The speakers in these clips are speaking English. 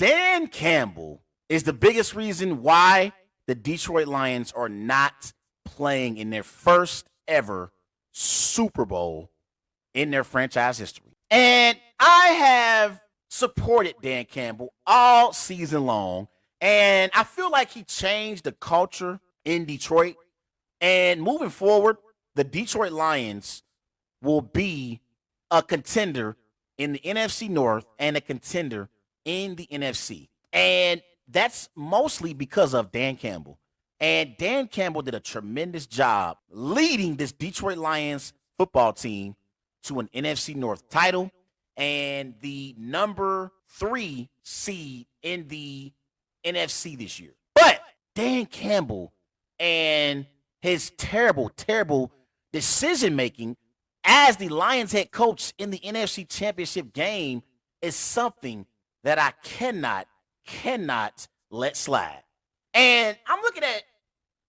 Dan Campbell is the biggest reason why the Detroit Lions are not playing in their first ever Super Bowl in their franchise history. And I have supported Dan Campbell all season long, and I feel like he changed the culture in Detroit. And moving forward, the Detroit Lions will be a contender in the NFC North and a contender in the NFC. And that's mostly because of Dan Campbell. And Dan Campbell did a tremendous job leading this Detroit Lions football team to an NFC North title and the number 3 seed in the NFC this year. But Dan Campbell and his terrible decision-making as the Lions head coach in the NFC Championship game is something that I cannot let slide. And I'm looking at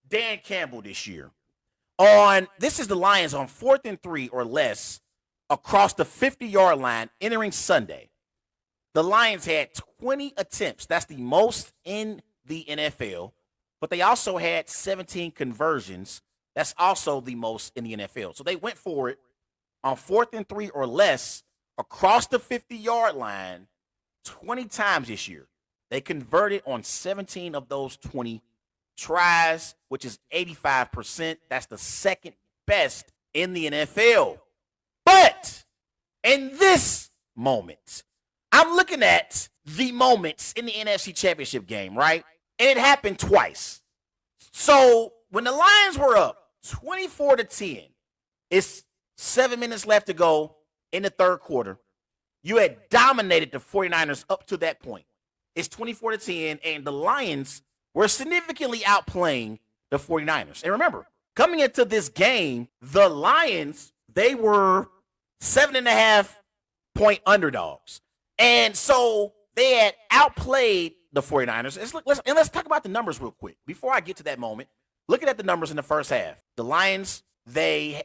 Dan Campbell this year. This is the Lions on 4th and 3 or less across the 50-yard line entering Sunday. The Lions had 20 attempts. That's the most in the NFL. But they also had 17 conversions. That's also the most in the NFL. So they went for it on 4th and 3 or less across the 50-yard line 20 times this year. They converted on 17 of those 20 tries, which is 85%. That's the second best in the NFL. But in this moment, I'm looking at the moments in the NFC Championship game, right? And it happened twice. So when the Lions were up 24-10, it's 7 minutes left to go in the third quarter. You had dominated the 49ers up to that point. It's 24-10, and the Lions were significantly outplaying the 49ers. And remember, coming into this game, the Lions, they were 7.5-point underdogs. And so they had outplayed the 49ers. Let's talk about the numbers real quick. Before I get to that moment, looking at the numbers in the first half, the Lions, they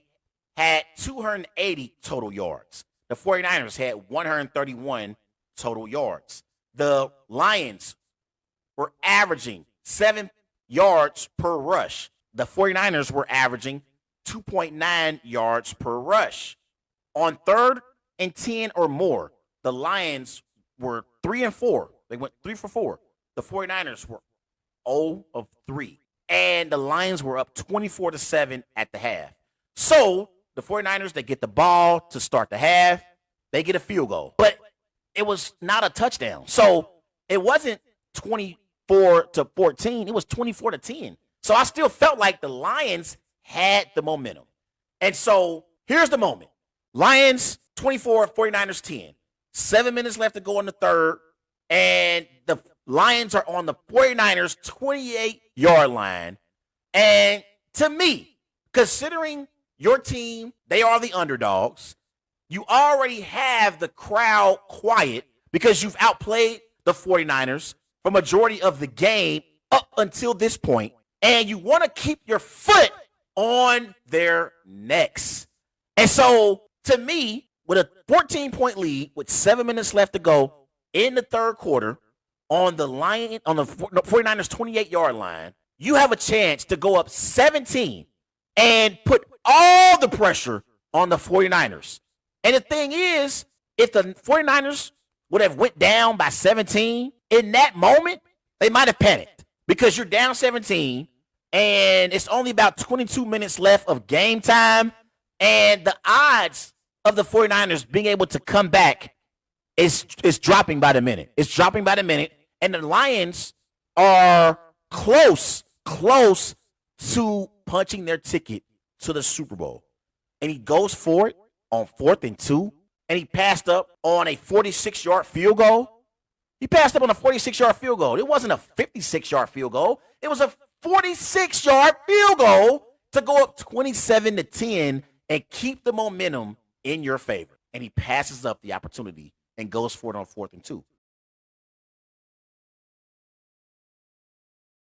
had 280 total yards. The 49ers had 131 total yards. The Lions were averaging 7 yards per rush. The 49ers were averaging 2.9 yards per rush. On 3rd and 10 or more, the Lions were 3 and 4. They went 3 for 4. The 49ers were 0 of 3. And the Lions were up 24-7 at the half. So the 49ers, they get the ball to start the half. They get a field goal. But it was not a touchdown. So it wasn't 24-14. It was 24-10. So I still felt like the Lions had the momentum. And so here's the moment. Lions 24, 49ers 10. 7 minutes left to go in the third. And the Lions are on the 49ers 28-yard line. And to me, considering your team, they are the underdogs. You already have the crowd quiet because you've outplayed the 49ers for majority of the game up until this point. And you want to keep your foot on their necks. And so, to me, with a 14-point lead with 7 minutes left to go in the third quarter on the 49ers 28-yard line, you have a chance to go up 17 and put all the pressure on the 49ers. And the thing is, if the 49ers would have went down by 17, in that moment, they might have panicked because you're down 17 and it's only about 22 minutes left of game time. And the odds of the 49ers being able to come back is dropping by the minute. It's dropping by the minute. And the Lions are close to punching their ticket to the Super Bowl. And he goes for it on 4th and 2. And he passed up on a 46-yard field goal. He passed up on a 46-yard field goal. It wasn't a 56-yard field goal. It was a 46-yard field goal to go up 27-10 and keep the momentum in your favor. And he passes up the opportunity and goes for it on 4th and 2.